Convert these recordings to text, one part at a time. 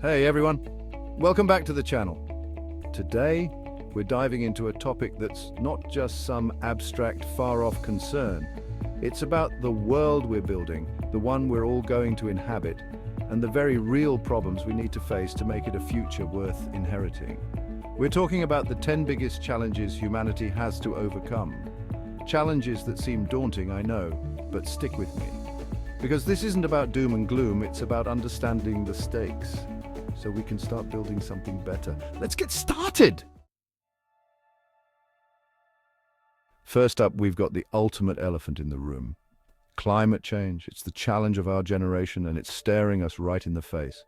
Hey everyone, welcome back to the channel. Today, we're diving into a topic that's not just some abstract, far-off concern. It's about the world we're building, the one we're all going to inhabit, and the very real problems we need to face to make it a future worth inheriting. We're talking about the 10 biggest challenges humanity has to overcome. Challenges that seem daunting, I know, but stick with me. Because this isn't about doom and gloom, it's about understanding the stakes, so we can start building something better. Let's get started! First up, we've got the ultimate elephant in the room. Climate change. It's the challenge of our generation, and it's staring us right in the face.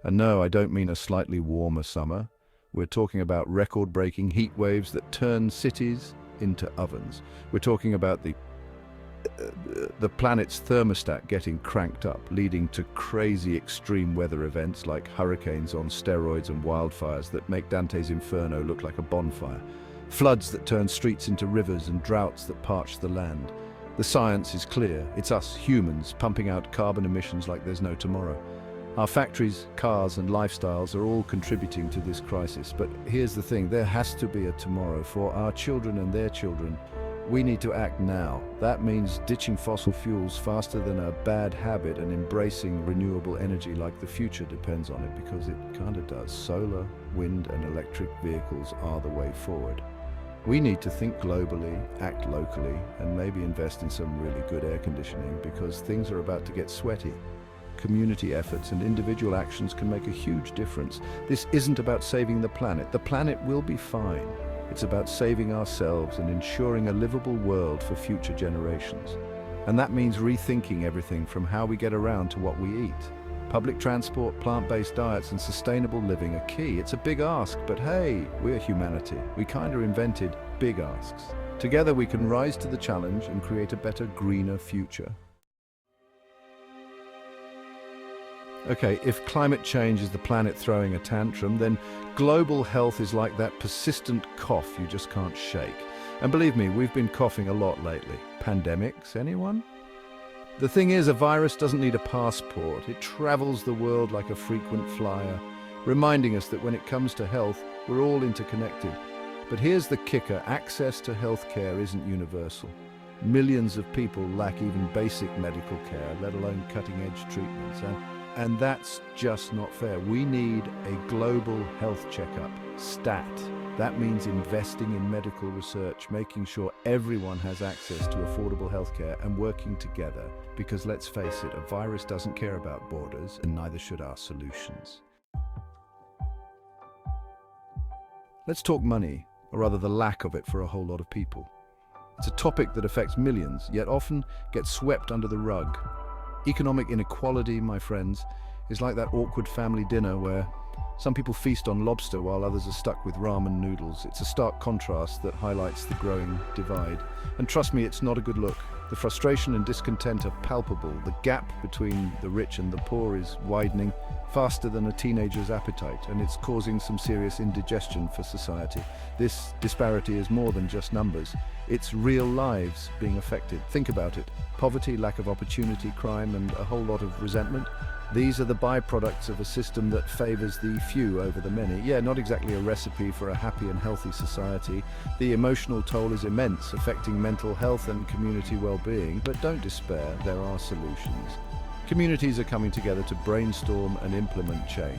And no, I don't mean a slightly warmer summer. We're talking about record-breaking heat waves that turn cities into ovens. We're talking about the planet's thermostat getting cranked up, leading to crazy extreme weather events like hurricanes on steroids and wildfires that make Dante's Inferno look like a bonfire, floods that turn streets into rivers and droughts that parch the land. The science is clear. It's us humans pumping out carbon emissions like there's no tomorrow. Our factories, cars and lifestyles are all contributing to this crisis. But here's the thing, there has to be a tomorrow for our children and their children. We need to act now. That means ditching fossil fuels faster than a bad habit and embracing renewable energy like the future depends on it, because it kind of does. Solar, wind and electric vehicles are the way forward. We need to think globally, act locally, and maybe invest in some really good air conditioning, because things are about to get sweaty. Community efforts and individual actions can make a huge difference. This isn't about saving the planet. The planet will be fine. It's about saving ourselves and ensuring a livable world for future generations. And that means rethinking everything from how we get around to what we eat. Public transport, plant-based diets and sustainable living are key. It's a big ask, but hey, we're humanity. We kind of invented big asks. Together we can rise to the challenge and create a better, greener future. Okay, if climate change is the planet throwing a tantrum, then global health is like that persistent cough you just can't shake. And believe me, we've been coughing a lot lately. Pandemics, anyone? The thing is, a virus doesn't need a passport. It travels the world like a frequent flyer, reminding us that when it comes to health, we're all interconnected. But here's the kicker, access to healthcare isn't universal. Millions of people lack even basic medical care, let alone cutting-edge treatments. And that's just not fair. We need a global health checkup, STAT. That means investing in medical research, making sure everyone has access to affordable healthcare and working together. Because let's face it, a virus doesn't care about borders, and neither should our solutions. Let's talk money, or rather the lack of it for a whole lot of people. It's a topic that affects millions, yet often gets swept under the rug. Economic inequality, my friends, is like that awkward family dinner where some people feast on lobster while others are stuck with ramen noodles. It's a stark contrast that highlights the growing divide. And trust me, it's not a good look. The frustration and discontent are palpable. The gap between the rich and the poor is widening faster than a teenager's appetite, and it's causing some serious indigestion for society. This disparity is more than just numbers. It's real lives being affected. Think about it. Poverty, lack of opportunity, crime, and a whole lot of resentment. These are the byproducts of a system that favors the few over the many. Yeah, not exactly a recipe for a happy and healthy society. The emotional toll is immense, affecting mental health and community well-being. But don't despair, there are solutions. Communities are coming together to brainstorm and implement change.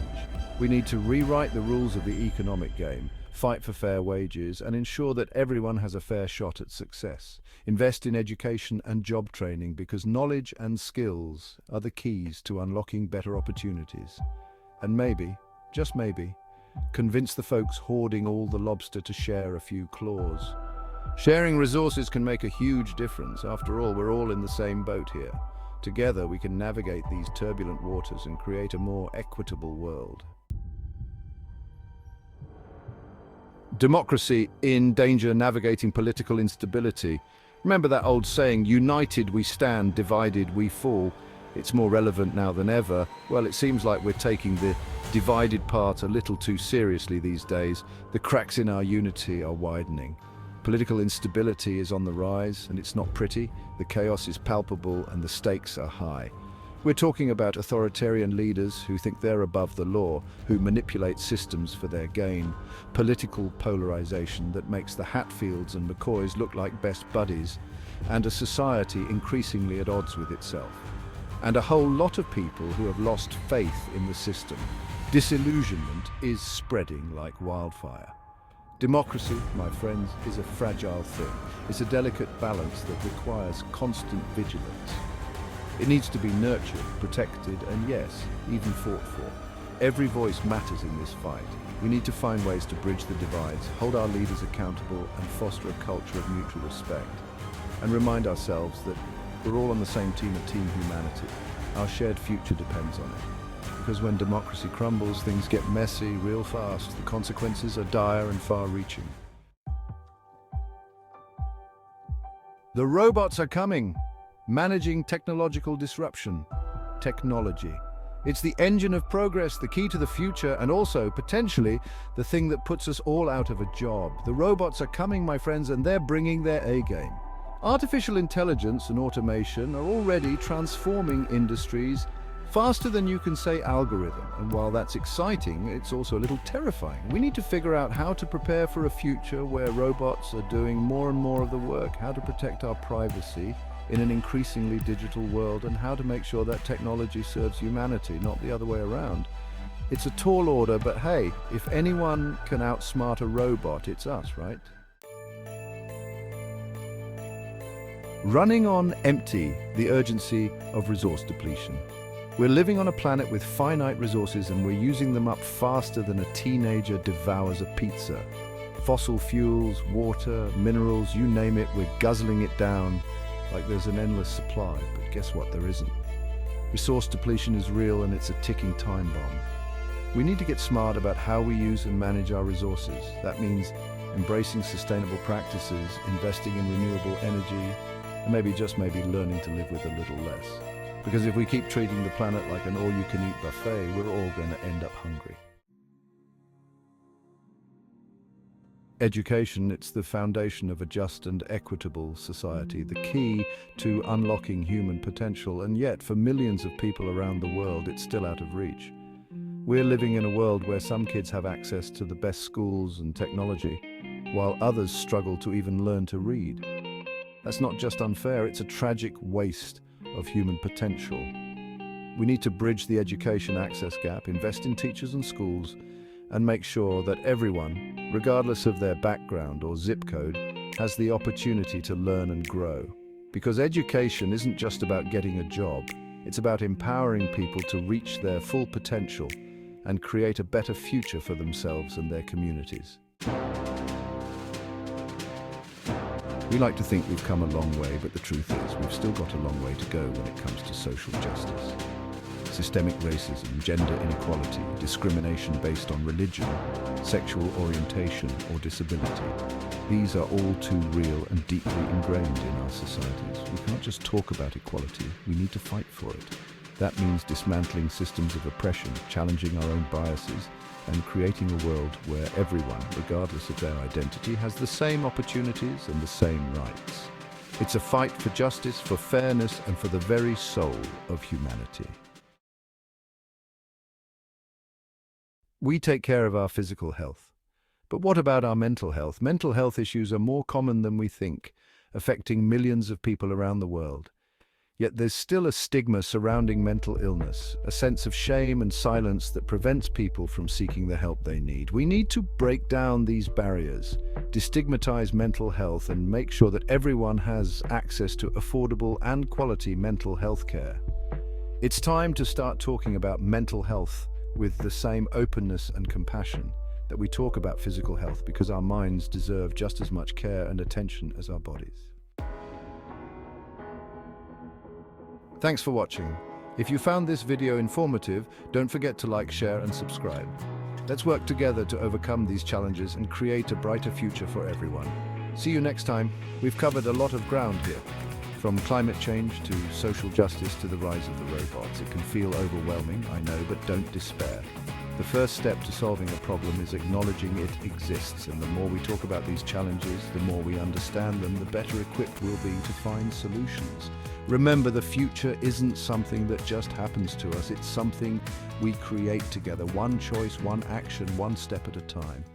We need to rewrite the rules of the economic game, fight for fair wages, and ensure that everyone has a fair shot at success. Invest in education and job training, because knowledge and skills are the keys to unlocking better opportunities. And maybe, just maybe, convince the folks hoarding all the lobster to share a few claws. Sharing resources can make a huge difference. After all, we're all in the same boat here. Together we can navigate these turbulent waters and create a more equitable world. Democracy in danger, navigating political instability. Remember that old saying, united we stand, divided we fall. It's more relevant now than ever. Well, it seems like we're taking the divided part a little too seriously these days. The cracks in our unity are widening. Political instability is on the rise, and it's not pretty. The chaos is palpable and the stakes are high. We're talking about authoritarian leaders who think they're above the law, who manipulate systems for their gain, political polarization that makes the Hatfields and McCoys look like best buddies, and a society increasingly at odds with itself. And a whole lot of people who have lost faith in the system. Disillusionment is spreading like wildfire. Democracy, my friends, is a fragile thing. It's a delicate balance that requires constant vigilance. It needs to be nurtured, protected, and yes, even fought for. Every voice matters in this fight. We need to find ways to bridge the divides, hold our leaders accountable, and foster a culture of mutual respect. And remind ourselves that we're all on the same team at Team Humanity. Our shared future depends on it. Because when democracy crumbles, things get messy real fast. The consequences are dire and far-reaching. The robots are coming. Managing technological disruption. Technology. It's the engine of progress, the key to the future, and also, potentially, the thing that puts us all out of a job. The robots are coming, my friends, and they're bringing their A-game. Artificial intelligence and automation are already transforming industries faster than you can say algorithm. And while that's exciting, it's also a little terrifying. We need to figure out how to prepare for a future where robots are doing more and more of the work, how to protect our privacy in an increasingly digital world, and how to make sure that technology serves humanity, not the other way around. It's a tall order, but hey, if anyone can outsmart a robot, it's us, right? Running on empty, the urgency of resource depletion. We're living on a planet with finite resources, and we're using them up faster than a teenager devours a pizza. Fossil fuels, water, minerals, you name it, we're guzzling it down like there's an endless supply, but guess what? There isn't. Resource depletion is real, and it's a ticking time bomb. We need to get smart about how we use and manage our resources. That means embracing sustainable practices, investing in renewable energy, and maybe, just maybe, learning to live with a little less. Because if we keep treating the planet like an all-you-can-eat buffet, we're all going to end up hungry. Education, it's the foundation of a just and equitable society, the key to unlocking human potential, and yet for millions of people around the world, it's still out of reach. We're living in a world where some kids have access to the best schools and technology, while others struggle to even learn to read. That's not just unfair, it's a tragic waste of human potential. We need to bridge the education access gap, invest in teachers and schools, and make sure that everyone, regardless of their background or zip code, has the opportunity to learn and grow. Because education isn't just about getting a job, it's about empowering people to reach their full potential and create a better future for themselves and their communities. We like to think we've come a long way, but the truth is we've still got a long way to go when it comes to social justice. Systemic racism, gender inequality, discrimination based on religion, sexual orientation, or disability. These are all too real and deeply ingrained in our societies. We can't just talk about equality, we need to fight for it. That means dismantling systems of oppression, challenging our own biases, and creating a world where everyone, regardless of their identity, has the same opportunities and the same rights. It's a fight for justice, for fairness, and for the very soul of humanity. We take care of our physical health. But what about our mental health? Mental health issues are more common than we think, affecting millions of people around the world. Yet there's still a stigma surrounding mental illness, a sense of shame and silence that prevents people from seeking the help they need. We need to break down these barriers, destigmatize mental health, and make sure that everyone has access to affordable and quality mental health care. It's time to start talking about mental health with the same openness and compassion that we talk about physical health, because our minds deserve just as much care and attention as our bodies. Thanks for watching. If you found this video informative, don't forget to like, share, and subscribe. Let's work together to overcome these challenges and create a brighter future for everyone. See you next time. We've covered a lot of ground here. From climate change to social justice to the rise of the robots. It can feel overwhelming, I know, but don't despair. The first step to solving a problem is acknowledging it exists, and the more we talk about these challenges, the more we understand them, the better equipped we'll be to find solutions. Remember, the future isn't something that just happens to us, it's something we create together, one choice, one action, one step at a time.